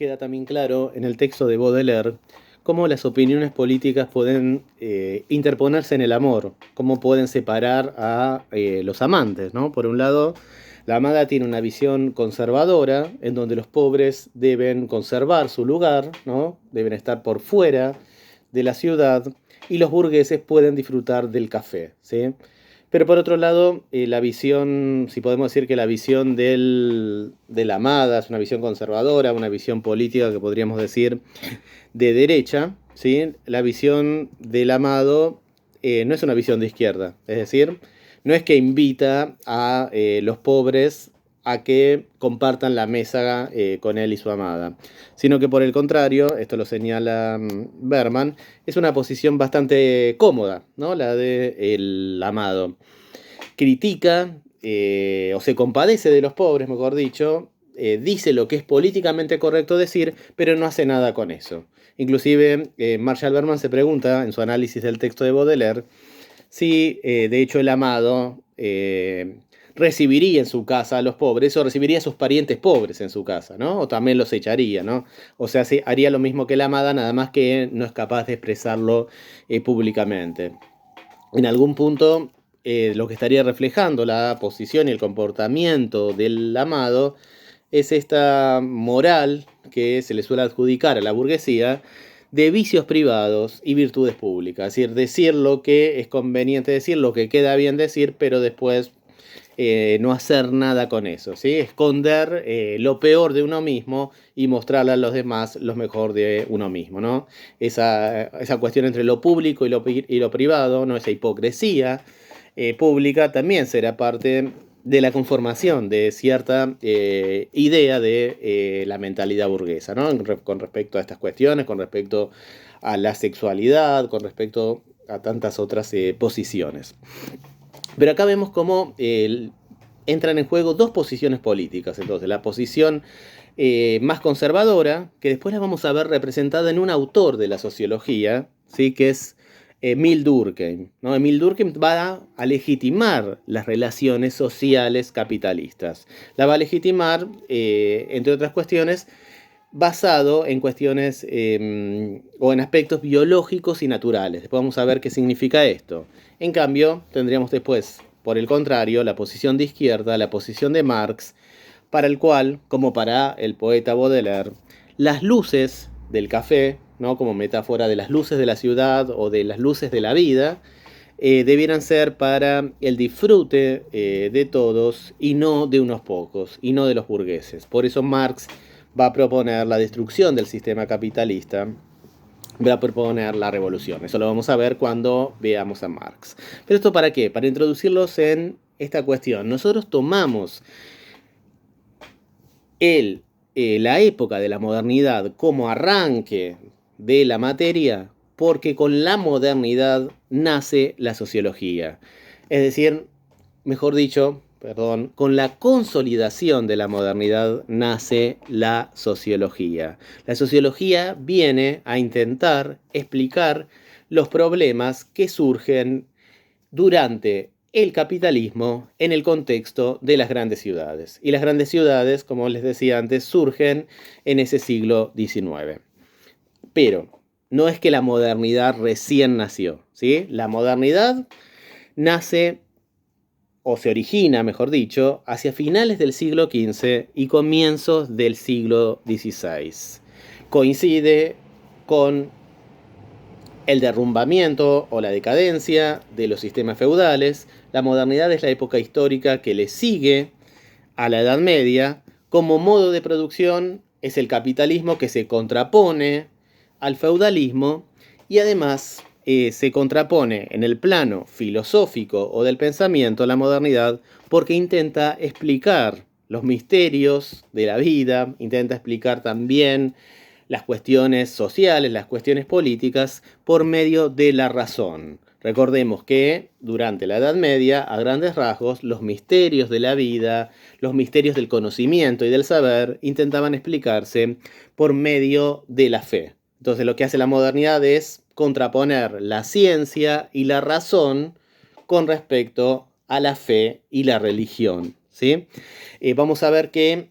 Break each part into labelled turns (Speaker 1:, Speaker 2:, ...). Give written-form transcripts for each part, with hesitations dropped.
Speaker 1: queda también claro en el texto de Baudelaire cómo las opiniones políticas pueden interponerse en el amor, cómo pueden separar a los amantes, ¿no? Por un lado, la amada tiene una visión conservadora, en donde los pobres deben conservar su lugar, ¿no? Deben estar por fuera de la ciudad, y los burgueses pueden disfrutar del café, ¿sí? Pero por otro lado, la visión, si podemos decir que la visión de la amada es una visión conservadora, una visión política que podríamos decir de derecha, ¿sí? La visión del amado no es una visión de izquierda, es decir, no es que invita a los pobres a que compartan la mesa con él y su amada, sino que por el contrario, esto lo señala Berman, es una posición bastante cómoda, ¿no? La del amado. Critica o se compadece de los pobres, mejor dicho, dice lo que es políticamente correcto decir, pero no hace nada con eso. Inclusive, Marshall Berman se pregunta en su análisis del texto de Baudelaire si, de hecho, el amado recibiría en su casa a los pobres o recibiría a sus parientes pobres en su casa, ¿no? O también los echaría, ¿no? O sea, sí, haría lo mismo que la amada, nada más que no es capaz de expresarlo públicamente. En algún punto, lo que estaría reflejando la posición y el comportamiento del amado es esta moral que se le suele adjudicar a la burguesía de vicios privados y virtudes públicas. Es decir, decir lo que es conveniente decir, lo que queda bien decir, pero después no hacer nada con eso, ¿sí? Esconder lo peor de uno mismo y mostrarle a los demás lo mejor de uno mismo, ¿no? Esa cuestión entre lo público y lo privado, ¿no? Esa hipocresía pública también será parte de la conformación de cierta idea de la mentalidad burguesa, ¿no? Con respecto a estas cuestiones, con respecto a la sexualidad, con respecto a tantas otras posiciones. Pero acá vemos cómo entran en juego dos posiciones políticas. Entonces, la posición más conservadora, que después la vamos a ver representada en un autor de la sociología, ¿sí? Que es Emil Durkheim, ¿no? Emil Durkheim va a legitimar las relaciones sociales capitalistas. La va a legitimar, entre otras cuestiones, basado en cuestiones o en aspectos biológicos y naturales. Después vamos a ver qué significa esto. En cambio, tendríamos después, por el contrario, la posición de izquierda, la posición de Marx, para el cual, como para el poeta Baudelaire, las luces del café, ¿no? Como metáfora de las luces de la ciudad o de las luces de la vida, debieran ser para el disfrute de todos y no de unos pocos, y no de los burgueses. Por eso Marx va a proponer la destrucción del sistema capitalista, va a proponer la revolución. Eso lo vamos a ver cuando veamos a Marx. ¿Pero esto para qué? Para introducirlos en esta cuestión. Nosotros tomamos la época de la modernidad como arranque de la materia porque con la modernidad nace la sociología. Es decir, mejor dicho, perdón, con la consolidación de la modernidad nace la sociología. La sociología viene a intentar explicar los problemas que surgen durante el capitalismo en el contexto de las grandes ciudades. Y las grandes ciudades, como les decía antes, surgen en ese siglo XIX. Pero no es que la modernidad recién nació, ¿sí? La modernidad nace o se origina, mejor dicho, hacia finales del siglo XV y comienzos del siglo XVI. Coincide con el derrumbamiento o la decadencia de los sistemas feudales. La modernidad es la época histórica que le sigue a la Edad Media. Como modo de producción es el capitalismo que se contrapone al feudalismo y además se contrapone en el plano filosófico o del pensamiento a la modernidad porque intenta explicar los misterios de la vida, intenta explicar también las cuestiones sociales, las cuestiones políticas, por medio de la razón. Recordemos que durante la Edad Media, a grandes rasgos, los misterios de la vida, los misterios del conocimiento y del saber, intentaban explicarse por medio de la fe. Entonces lo que hace la modernidad es contraponer la ciencia y la razón con respecto a la fe y la religión, ¿sí? Vamos a ver que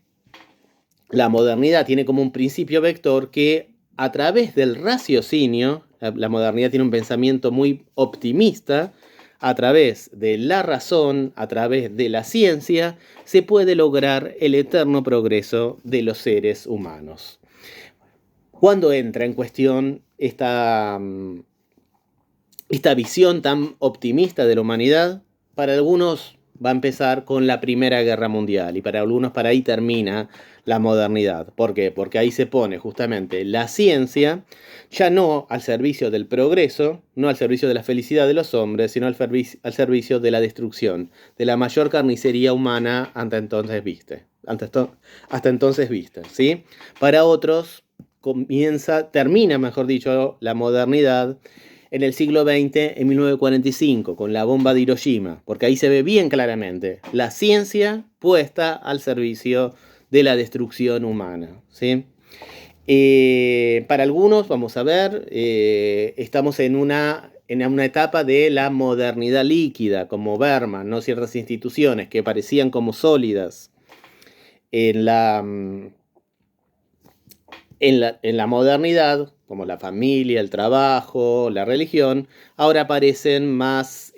Speaker 1: la modernidad tiene como un principio vector que a través del raciocinio, la modernidad tiene un pensamiento muy optimista, a través de la razón, a través de la ciencia, se puede lograr el eterno progreso de los seres humanos. ¿Cuándo entra en cuestión esta visión tan optimista de la humanidad? Para algunos va a empezar con la Primera Guerra Mundial y para algunos para ahí termina la modernidad. ¿Por qué? Porque ahí se pone justamente la ciencia ya no al servicio del progreso, no al servicio de la felicidad de los hombres, sino al servicio de la destrucción, de la mayor carnicería humana hasta entonces vista, ¿sí? Para otros termina, mejor dicho, la modernidad en el siglo XX, en 1945, con la bomba de Hiroshima, porque ahí se ve bien claramente la ciencia puesta al servicio de la destrucción humana, ¿sí? Para algunos, vamos a ver, estamos en una etapa de la modernidad líquida, como Berman, ¿no? Ciertas instituciones que parecían como sólidas en la modernidad, como la familia, el trabajo, la religión, ahora parecen más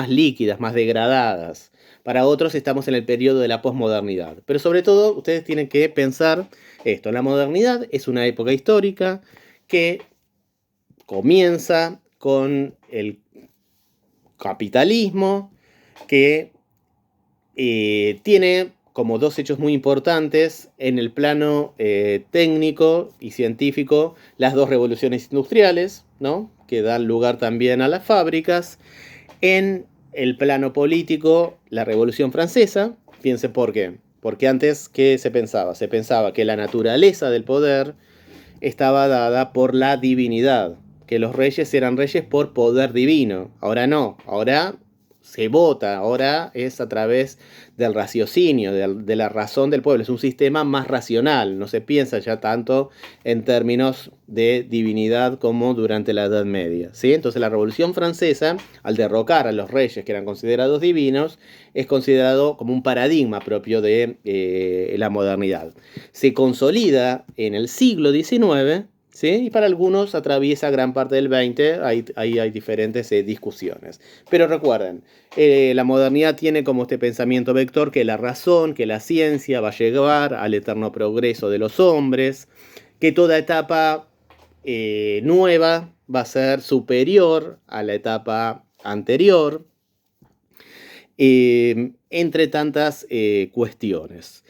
Speaker 1: líquidas, más degradadas. Para otros estamos en el periodo de la posmodernidad. Pero sobre todo, ustedes tienen que pensar esto. La modernidad es una época histórica que comienza con el capitalismo, que tiene como dos hechos muy importantes en el plano técnico y científico, las dos revoluciones industriales, ¿no? Que dan lugar también a las fábricas. En el plano político, la Revolución Francesa, piense por qué. Porque antes, ¿qué se pensaba? Se pensaba que la naturaleza del poder estaba dada por la divinidad, que los reyes eran reyes por poder divino. Ahora no, ahora se vota, ahora es a través del raciocinio, de la razón del pueblo. Es un sistema más racional, no se piensa ya tanto en términos de divinidad como durante la Edad Media, ¿sí? Entonces la Revolución Francesa, al derrocar a los reyes que eran considerados divinos, es considerado como un paradigma propio de la modernidad. Se consolida en el siglo XIX, ¿sí? Y para algunos atraviesa gran parte del XX, ahí hay diferentes discusiones. Pero recuerden, la modernidad tiene como este pensamiento vector que la razón, que la ciencia va a llegar al eterno progreso de los hombres, que toda etapa nueva va a ser superior a la etapa anterior, entre tantas cuestiones.